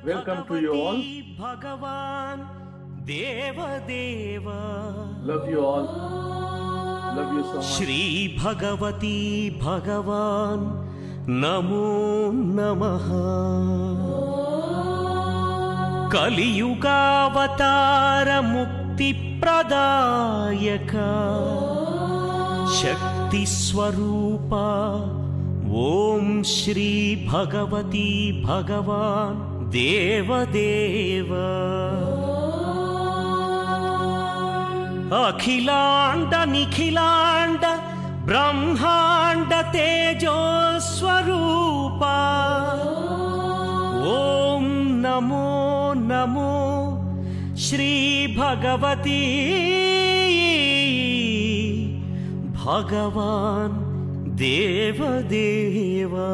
Welcome to you all. Bhagavan Devadeva. Love you all. Love you so much. Shri Bhagavati Bhagavan Namo Namaha. Kali Yuga Avatara Mukti Pradayaka Shakti Swarupa Om Shri Bhagavati Bhagavan Devadeva. Akhilanda Nikhilanda Brahmanda Tejo Swarupa Om Namo Namo Shri Bhagavati Bhagavan Devadeva.